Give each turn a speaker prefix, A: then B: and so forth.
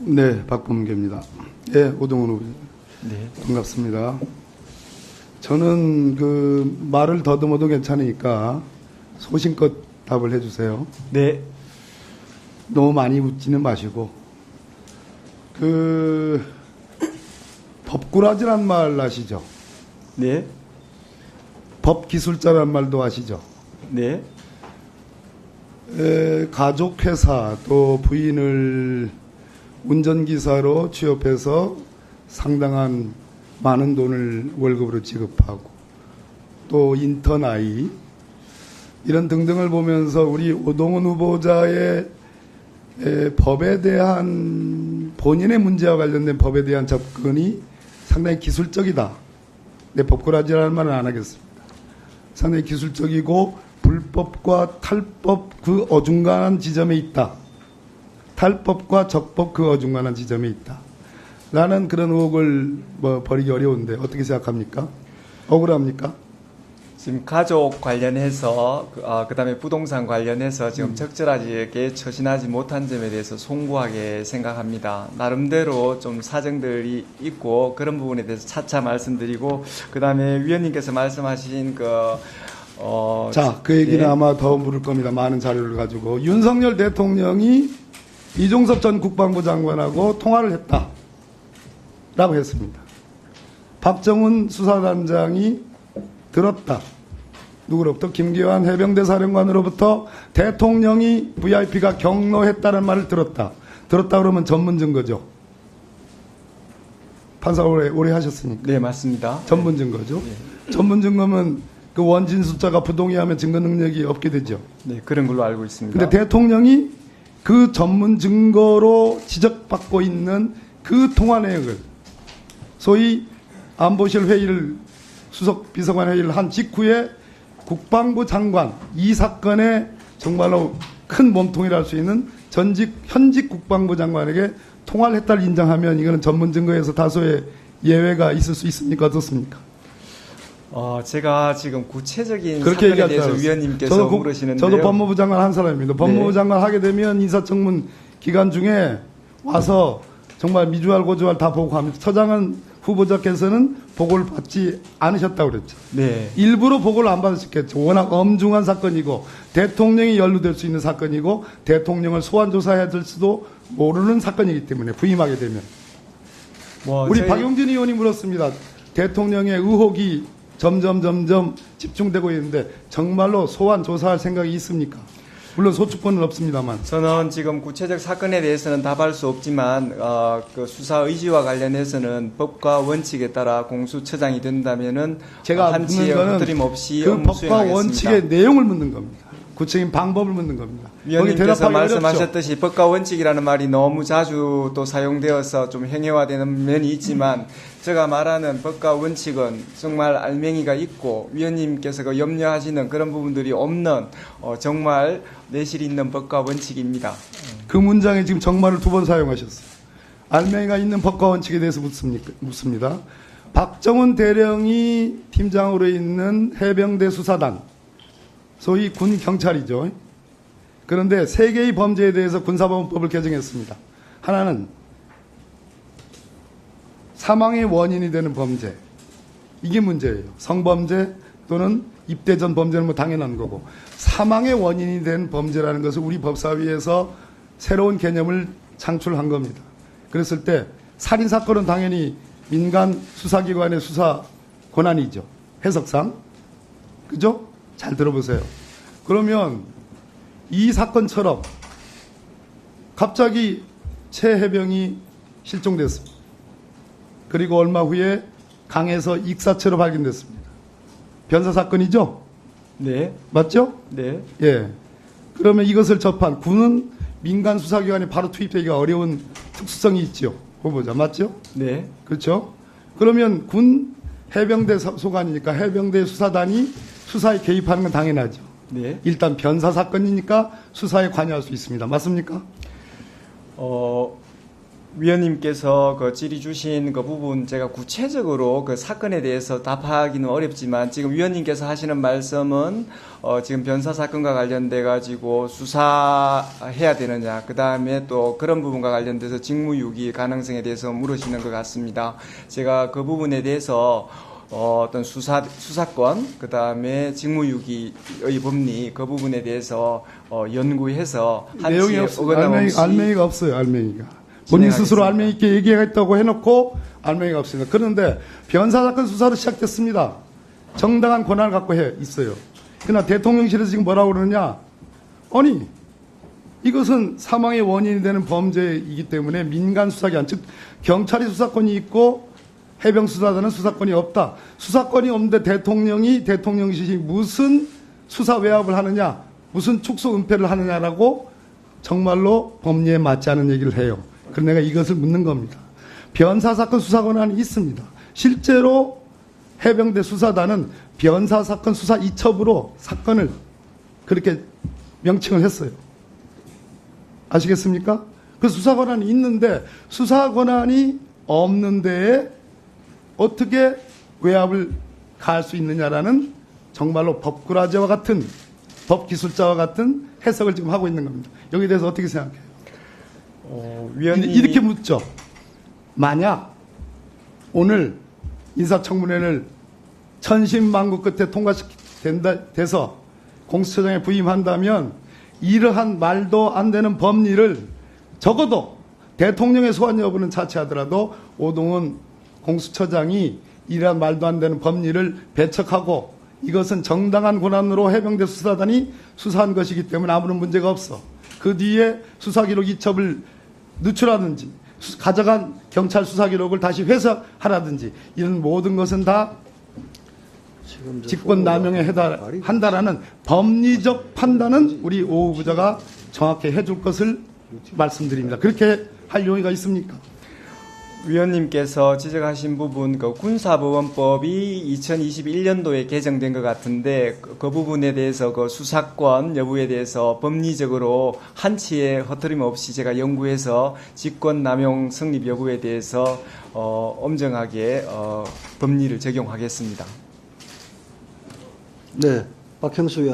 A: 네, 박범계입니다. 예, 오동훈 후보.
B: 네.
A: 반갑습니다. 저는 말을 더듬어도 괜찮으니까 소신껏 답을 해주세요.
B: 네.
A: 너무 많이 웃지는 마시고. 법꾸라지란 말 아시죠?
B: 네.
A: 법기술자란 말도 아시죠?
B: 네.
A: 가족회사 또 부인을 운전기사로 취업해서 상당한 많은 돈을 월급으로 지급하고 또 인턴 아이 이런 등등을 보면서 우리 오동훈 후보자의 법에 대한 본인의 문제와 관련된 법에 대한 접근이 상당히 기술적이다. 내 법꾸라지라는 말은 안 하겠습니다. 상당히 기술적이고 불법과 탈법 그 어중간한 지점에 있다. 탈법과 적법 그 어중간한 지점에 있다. 라는 그런 의혹을 버리기 어려운데 어떻게 생각합니까? 억울합니까?
B: 지금 가족 관련해서 그다음에 부동산 관련해서 지금 적절하게 처신하지 못한 점에 대해서 송구하게 생각합니다. 나름대로 좀 사정들이 있고 그런 부분에 대해서 차차 말씀드리고 그다음에 위원님께서 말씀하신
A: 그 얘기는
B: 예.
A: 아마 더 물을 겁니다. 많은 자료를 가지고 윤석열 대통령이 이종섭 전 국방부 장관하고 통화를 했다라고 했습니다. 박정훈 수사단장이 들었다. 누구로부터? 김기환 해병대 사령관으로부터 대통령이 VIP가 경로했다는 말을 들었다. 들었다 그러면 전문 증거죠. 판사 오래 하셨으니까.
B: 네, 맞습니다.
A: 전문 증거죠. 전문 증거면 그 원진 숫자가 부동의하면 증거 능력이 없게 되죠.
B: 네, 그런 걸로 알고 있습니다.
A: 근데 대통령이 그 전문 증거로 지적받고 있는 그 통화 내역을 소위 안보실 회의를 수석 비서관 회의를 한 직후에 국방부 장관 이 사건에 정말로 큰 몸통이라 할 수 있는 현직 국방부 장관에게 통화를 했다를 인정하면 이거는 전문 증거에서 다소의 예외가 있을 수 있습니까? 어떻습니까?
B: 제가 지금 구체적인
A: 그렇게
B: 사건에 대해서
A: 얘기할
B: 위원님께서 물으시는데요.
A: 저도 법무부 장관 한 사람입니다. 법무부
B: 네.
A: 장관 하게 되면 인사청문 기간 중에 와서 정말 미주알 고주알 다 보고합니다. 처장은 후보자께서는 보고를 받지 않으셨다고 그랬죠.
B: 네.
A: 일부러 보고를 안 받으셨겠죠. 워낙 엄중한 사건이고 대통령이 연루될 수 있는 사건이고 대통령을 소환 조사해야 될 수도 모르는 사건이기 때문에 부임하게 되면. 우리 박용진 의원이 물었습니다. 대통령의 의혹이 점점 집중되고 있는데 정말로 소환 조사할 생각이 있습니까? 물론 소추권은 없습니다만.
B: 저는 지금 구체적 사건에 대해서는 답할 수 없지만 그 수사 의지와 관련해서는 법과 원칙에 따라 공수처장이 된다면은
A: 제가
B: 한치의
A: 묻는
B: 흐트림 없이
A: 그
B: 업무
A: 법과
B: 수행하겠습니다.
A: 원칙의 내용을 묻는 겁니다. 구체적인 방법을 묻는 겁니다.
B: 위원님께서
A: 거기
B: 말씀하셨듯이 법과 원칙이라는 말이 너무 자주 또 사용되어서 좀 행해화되는 면이 있지만 제가 말하는 법과 원칙은 정말 알맹이가 있고 위원님께서 그 염려하시는 그런 부분들이 없는 정말 내실 있는 법과 원칙입니다.
A: 그 문장에 지금 정말을 2번 사용하셨어요. 알맹이가 있는 법과 원칙에 대해서 묻습니다. 박정훈 대령이 팀장으로 있는 해병대 수사단, 소위 군 경찰이죠. 그런데 3개의 범죄에 대해서 군사법원법을 개정했습니다. 하나는 사망의 원인이 되는 범죄. 이게 문제예요. 성범죄 또는 입대 전 범죄는 뭐 당연한 거고. 사망의 원인이 된 범죄라는 것을 우리 법사위에서 새로운 개념을 창출한 겁니다. 그랬을 때 살인사건은 당연히 민간 수사기관의 수사 권한이죠. 해석상. 그죠? 잘 들어보세요. 그러면 이 사건처럼 갑자기 최 해병이 실종됐습니다. 그리고 얼마 후에 강에서 익사체로 발견됐습니다. 변사 사건이죠?
B: 네.
A: 맞죠?
B: 네.
A: 예. 그러면 이것을 접한 군은 민간 수사기관이 바로 투입되기가 어려운 특수성이 있죠. 후보자 맞죠?
B: 네.
A: 그렇죠? 그러면 군 해병대 소관이니까 해병대 수사단이 수사에 개입하는 건 당연하죠.
B: 네.
A: 일단 변사 사건이니까 수사에 관여할 수 있습니다. 맞습니까?
B: 위원님께서 그 질의 주신 그 부분 제가 구체적으로 그 사건에 대해서 답하기는 어렵지만 지금 위원님께서 하시는 말씀은 지금 변사 사건과 관련돼 가지고 수사해야 되느냐, 그 다음에 또 그런 부분과 관련돼서 직무유기 가능성에 대해서 물으시는 것 같습니다. 제가 그 부분에 대해서 어떤 수사권, 그 다음에 직무유기의 법리 그 부분에 대해서 연구해서
A: 내용이
B: 한치의
A: 없어요.
B: 어긋남 없이
A: 알맹이가 없어요. 알맹이가. 본인 스스로 알맹이 있게 얘기했다고 해놓고 알맹이가 없습니다. 그런데 변사 사건 수사도 시작됐습니다. 정당한 권한을 갖고 있어요. 그러나 대통령실에서 지금 뭐라고 그러느냐? 아니, 이것은 사망의 원인이 되는 범죄이기 때문에 민간 수사기관, 즉 경찰이 수사권이 있고 해병수사단은 수사권이 없다. 수사권이 없는데 대통령실이 무슨 수사 외압을 하느냐, 무슨 축소 은폐를 하느냐라고 정말로 법리에 맞지 않은 얘기를 해요. 그래서 내가 이것을 묻는 겁니다. 변사사건 수사 권한이 있습니다. 실제로 해병대 수사단은 변사사건 수사 이첩으로 사건을 그렇게 명칭을 했어요. 아시겠습니까? 그 수사 권한이 있는데 수사 권한이 없는 데에 어떻게 외압을 가할 수 있느냐라는 정말로 법꾸라지와 같은, 법기술자와 같은 해석을 지금 하고 있는 겁니다. 여기에 대해서 어떻게 생각해요?
B: 위원님이
A: 이렇게 묻죠. 만약 오늘 인사청문회를 천신만고 끝에 돼서 공수처장에 부임한다면 이러한 말도 안 되는 법리를 적어도 대통령의 소환 여부는 차치하더라도 오동훈 공수처장이 이러한 말도 안 되는 법리를 배척하고 이것은 정당한 권한으로 해병대 수사단이 수사한 것이기 때문에 아무런 문제가 없어. 그 뒤에 수사기록 이첩을 누출하든지 가져간 경찰 수사기록을 다시 회수하라든지 이런 모든 것은 다 직권남용에 해당한다라는 법리적 판단은 우리 오 후보자가 정확히 해줄 것을 말씀드립니다. 그렇게 할 용의가 있습니까?
B: 위원님께서 지적하신 부분, 그 군사법원법이 2021년도에 개정된 것 같은데 그 부분에 대해서 그 수사권 여부에 대해서 법리적으로 한치의 허트림 없이 제가 연구해서 직권남용 성립 여부에 대해서 엄정하게 법리를 적용하겠습니다.
C: 네, 박형수 의원.